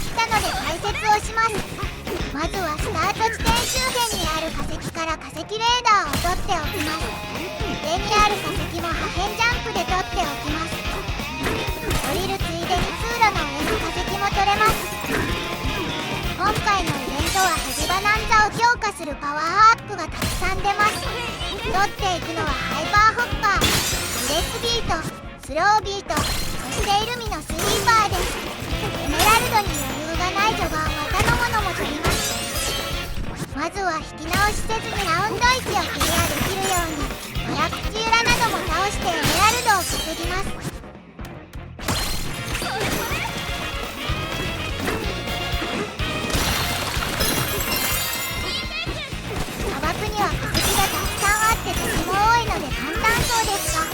きたので解説をします。まずはスタート地点周辺にある化石から化石レーダーを取っておきます。上にある化石も破片ジャンプで取っておきます。降りるついでに通路の上の化石も取れます。今回のイベントはヘビバナンザを強化するパワーアップがたくさん出ます。取っていくのはハイパーホッパー、ブレスビート、スロービート、そしてイルミのスイーパーです。エメラルドに余裕がない序盤は他のものも取ります。まずは引き直しせずにラウンド1をクリアできるように辛口裏なども倒してエメラルドを稼ぎます。砂漠には化石がたくさんあってとても多いので簡単そうですが、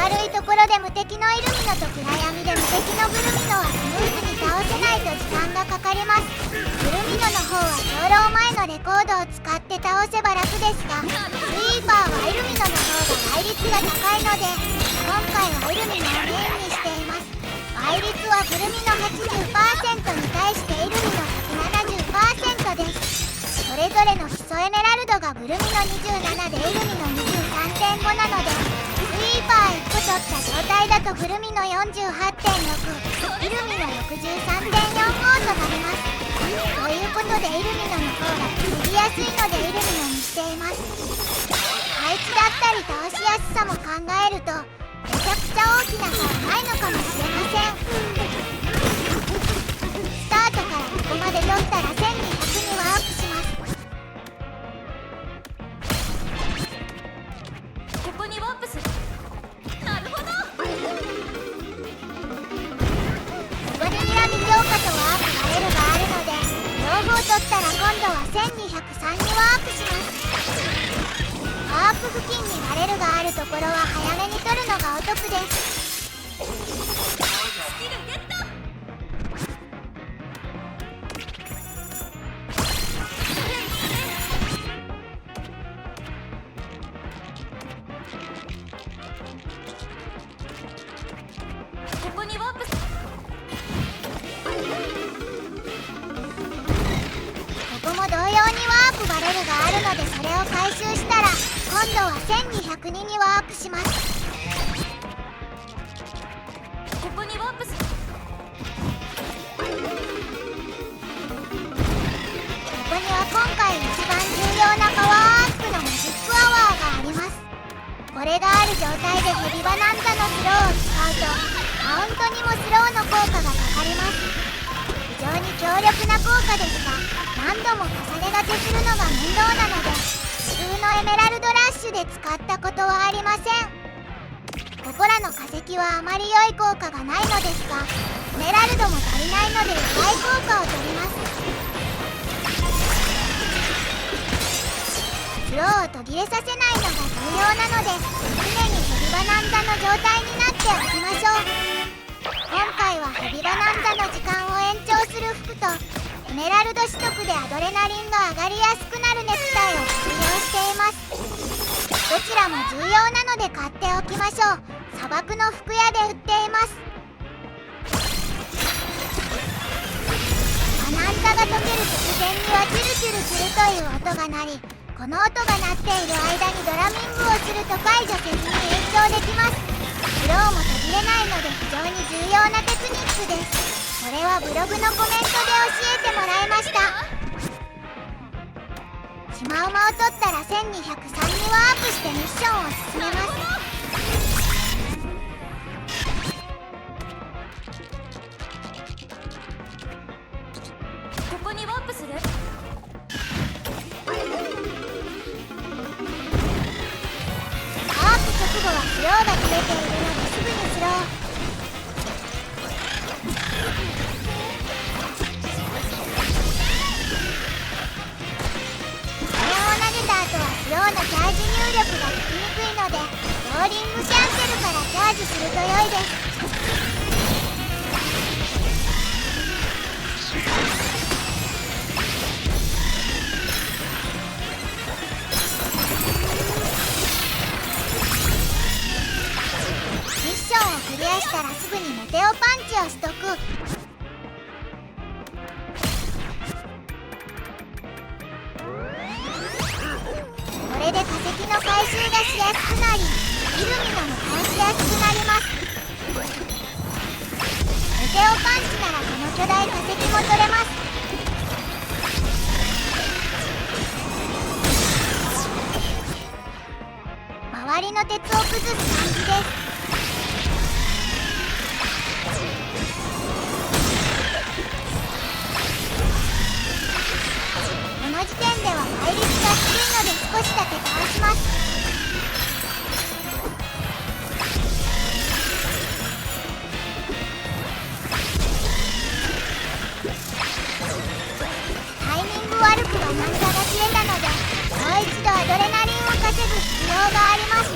明るいところで無敵のイルミノと暗闇で無敵のグルミノはスムーズに倒せないと時間がかかります。グルミノの方は長老前のレコードを使って倒せば楽ですが、スイーパーはイルミノの方が倍率が高いので今回はイルミノをメインにしています。倍率はグルミノ 80% に対してイルミノ 170% です。それぞれの基礎エメラルドがブルミノ27でイルミノ 23.5 なので、スイーパー1個取った状態だとグルミノ 48.6、イルミノ 63.45 となります。ということでイルミノの方が稼ぎやすいのでイルミノにしています。配置だったり倒しやすさも考えるとめちゃくちゃ大きな差はないのかもしれません。スタートからここまで取ったら1200にワープします。ここにワープする。なるほど。ここににらみ強化とワープバレルがあるので両方取ったら今度は1203にワープします。ワープ付近にバレルがあるところは早めに取るのがお得です。スキルゲット。ここにワープする。ここも同様にワープバレルがあるのでそれを回収したら今度は1202にワープします。ここにワープする。ここには今回一番重要なパワーアップのマジックアワーがあります。これがある状態でヘビバナンザのスローを使うとマウントにもスローの効果がかかります。非常に強力な効果ですが何度も重ねがけするのが面倒なので普通のエメラルドラッシュで使ったことはありません。ここらの化石はあまり良い効果がないのですがエメラルドも足りないので弱い効果を取ります。スローを途切れさせないのが重要なので常にヘビバナンザの状態になっておきましょう。今回はヘビバナンザの時間を延長する服とエメラルド取得でアドレナリンが上がりやすくなるネクタイを活用しています。どちらも重要なので買っておきましょう。砂漠の服屋で売っています。バナンザが溶ける直前にはチュルチュルするという音が鳴り、この音が鳴っている間にドラミングをすると解除せずに延長できます。スローも途切れないので非常に重要なテクニックです。これはブログのコメントで教えてもらいました。シマウマを取ったら1203にワープしてミッションを進めます。ここにワープする。ワープ直後はスローが切れているのですぐにスロー。これを投げた後はスローのチャージ入力ができにくいのでローリングキャンセルからチャージすると良いです。ミッションをクリアしたらすぐにメテオパンチをしとく。しやすくなり、イルミナも倒しやすくなります。メテオパンチならこの巨大化石も取れます。周りの鉄を崩す感じです。この時点では倍率が低いので少しだけ倒します。タイミング悪くは難差が切れたので、もう一度アドレナリンを稼ぐ必要があります。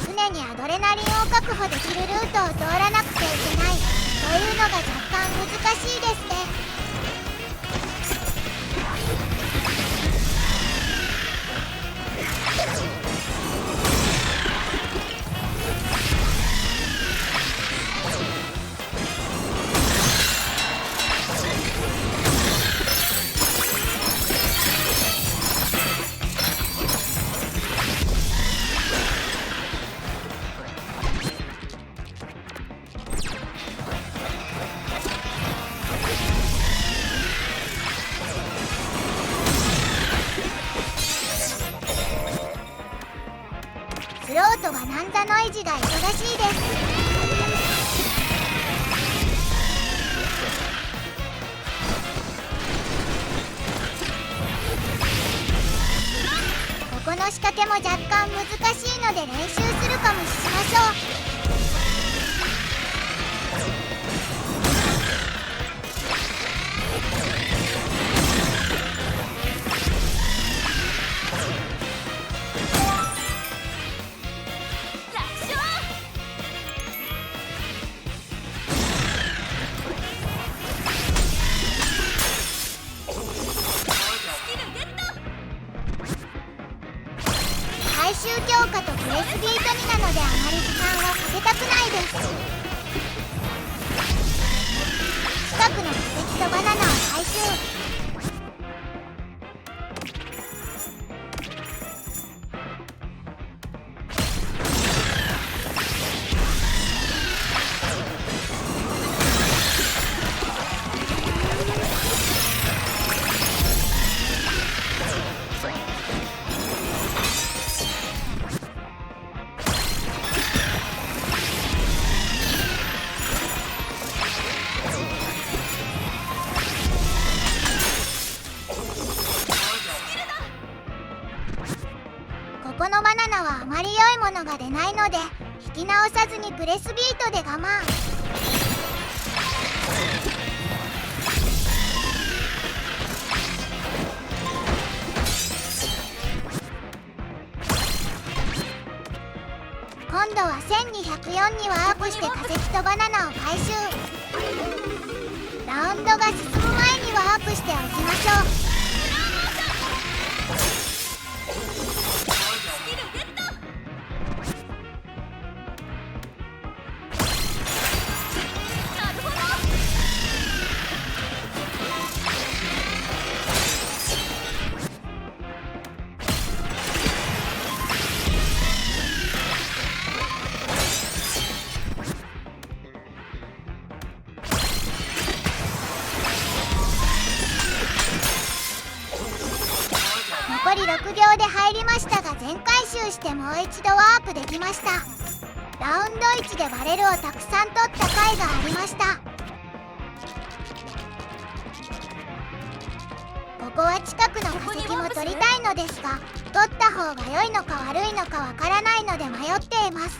常にアドレナリンを確保できるルートを通らなくてはいけないというのが若干難しいですね。スロートがナンザノイジが忙しいです。ここの仕掛けも若干難しいので練習するかもしましょう。最終強化とプレスビートになのであまり時間はかけたくないです。近くの化石とバナナを回収。ここのバナナはあまり良いものが出ないので、引き直さずにプレスビートで我慢。今度は1204にワープして化石とバナナを回収。ラウンドが進む前にワープしておきましょう。残り6秒で入りましたが全回収してもう一度ワープできました。ラウンド1でバレルをたくさん取った回がありました。ここは近くの化石も取りたいのですが、取った方が良いのか悪いのかわからないので迷っています。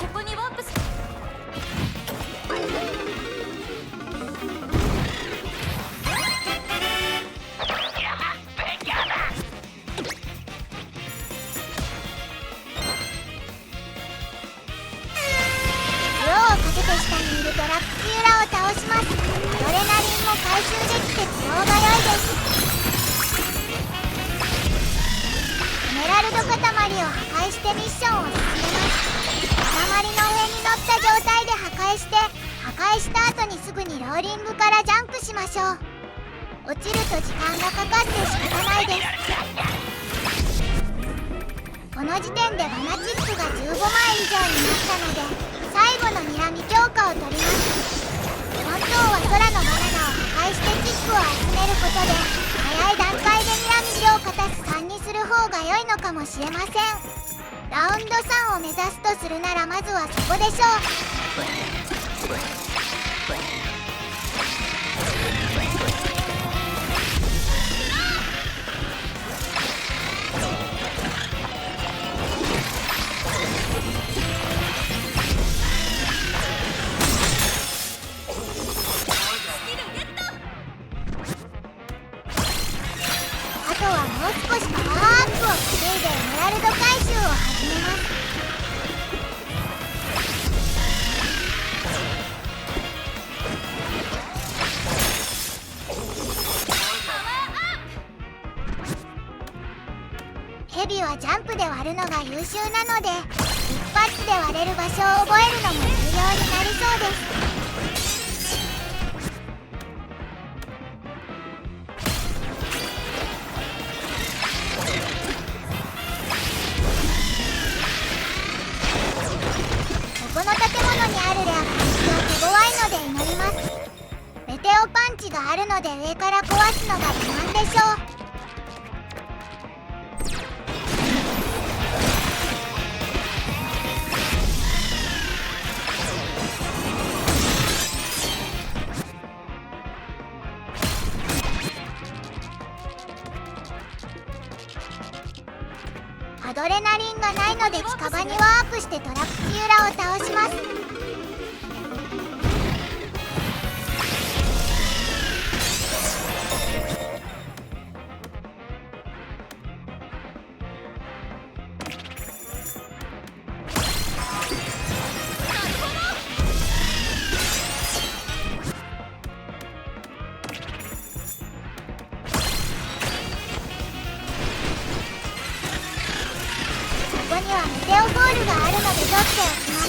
ここにワープする。下にいるドラッグキューラを倒します。アドレナリンも回収できて都合が良いです。エメラルド塊を破壊してミッションを進めます。塊の上に乗った状態で破壊して、破壊した後にすぐにローリングからジャンプしましょう。落ちると時間がかかって仕方ないです。この時点でバナチックが15枚以上になったので最後の睨み強化を取ります。本当は空のバナナを破壊してチックを集めることで早い段階で睨み強化足す3にする方が良いのかもしれません。ラウンド3を目指すとするならまずはそこでしょう。あとはもう少しパワーアップを稼いでエメラルド回収を始めます。ヘビはジャンプで割るのが優秀なので一発で割れる場所を覚えるのも重要になりそうです。この建物にあるレアパンチを手強いので祈ります。メテオパンチがあるので上から壊すのが自慢でしょう。アドレナリンがないので近場にワープしてトラプチユラを倒します。ここにはメテオボールがあるので取っておきます。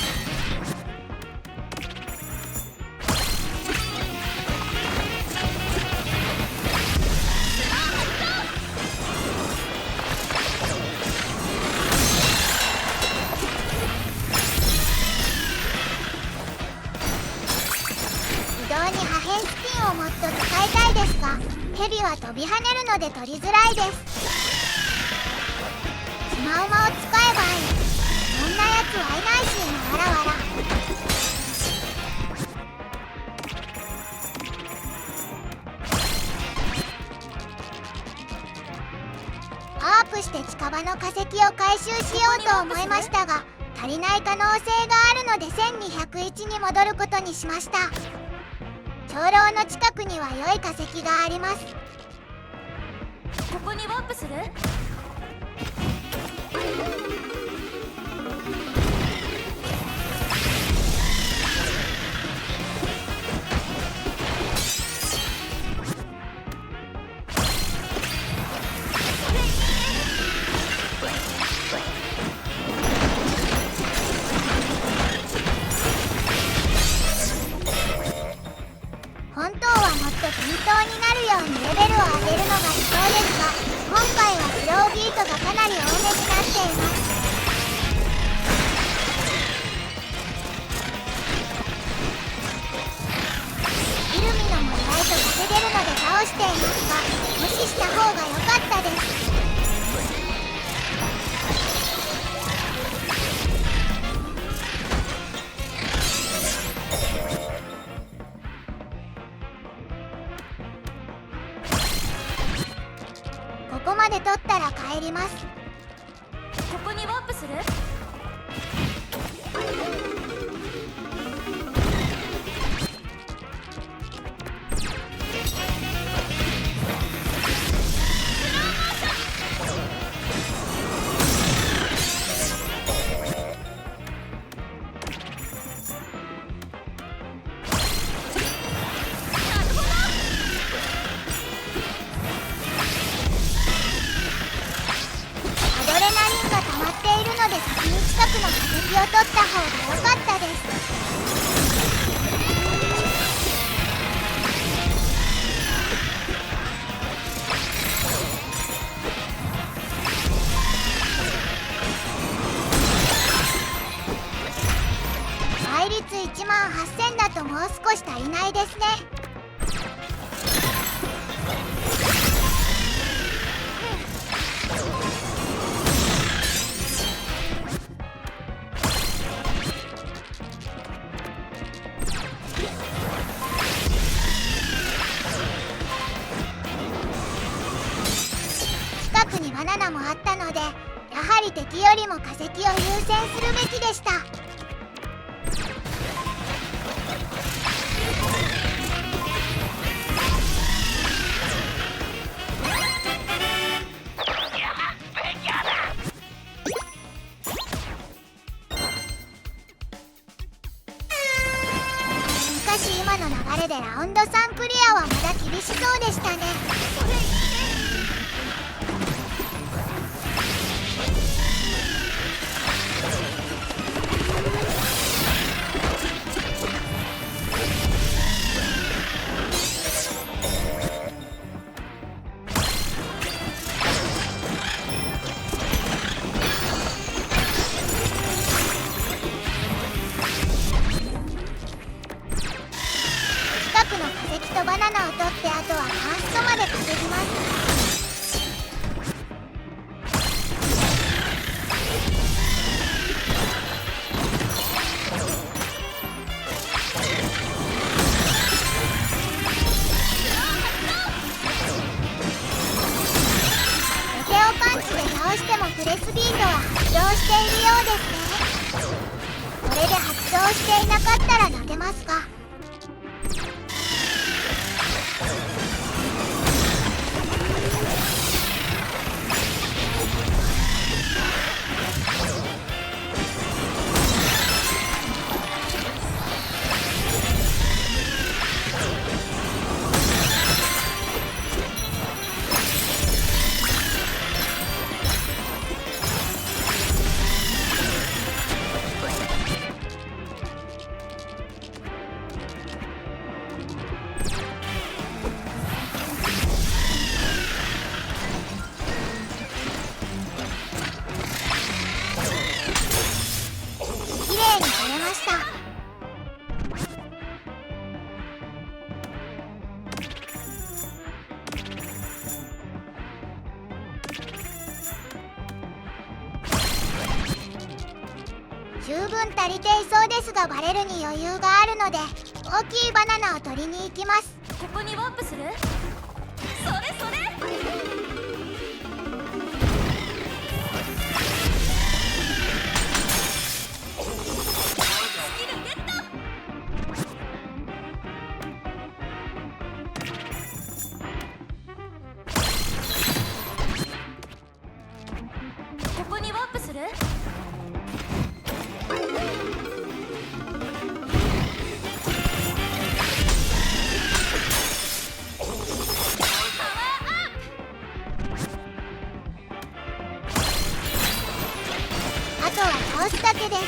移動に破片スピンをもっと使いたいですがヘビは飛び跳ねるので取りづらいです。シマウマを使えばいい。そんなやつはいないしわらわら。アープして近場の化石を回収しようと思いましたが足りない可能性があるので1201に戻ることにしました。長老の近くには良い化石があります。ここにワープする？本当はもっと均等になるようにレベルを上げるのが理想ですが今回はスロービートがかなり多めになっています。イルミのも意外と稼げるので倒していますが無視した方が良かったです。ここまで取ったら帰ります。ここにワープする？アドレナリンが溜まっているので先に18,000だともう少し足りないですね。近くにバナナもあったので、やはり敵よりも化石を優先するべきでした。しかし今の流れでラウンド3クリアはまだ厳しそうでしたね。近くの化石とバナナを取ってあとはカーストまで稼ぎます。メテオパンチで倒してもプレスビートは発動しているようですね。これで発動していなかったら投げますか。綺麗に取れました。十分足りていそうですが、バレルに余裕があるので大きいバナナを取りに行きます。ここにワープする？それそれ。スキルゲット。ここにワープする？あとは倒すだけです。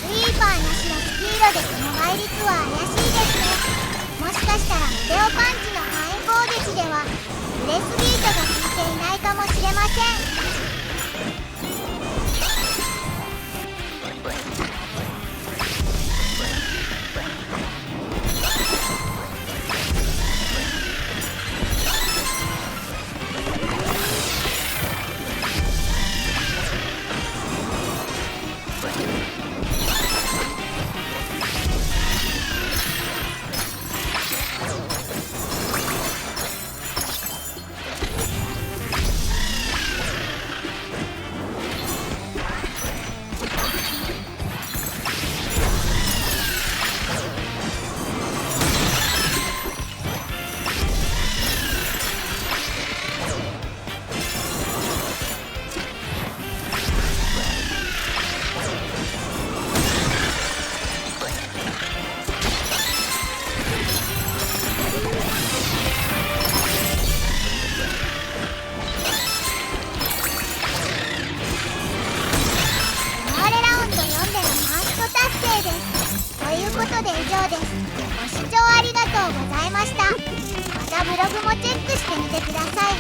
スイーパーなしのスピードでこの倍率は怪しいですね。もしかしたらメテオパンチの範囲攻撃ではブレスビートが効いていないかもしれません。です。ご視聴ありがとうございました。またブログもチェックしてみてください。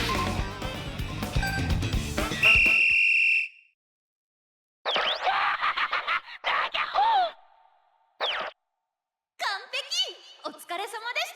お疲れ様でし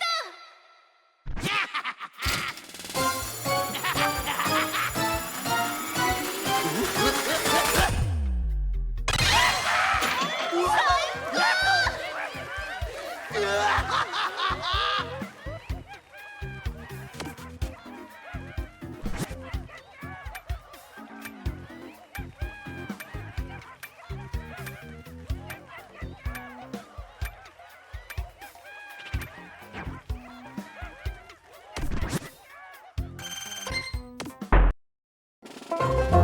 た。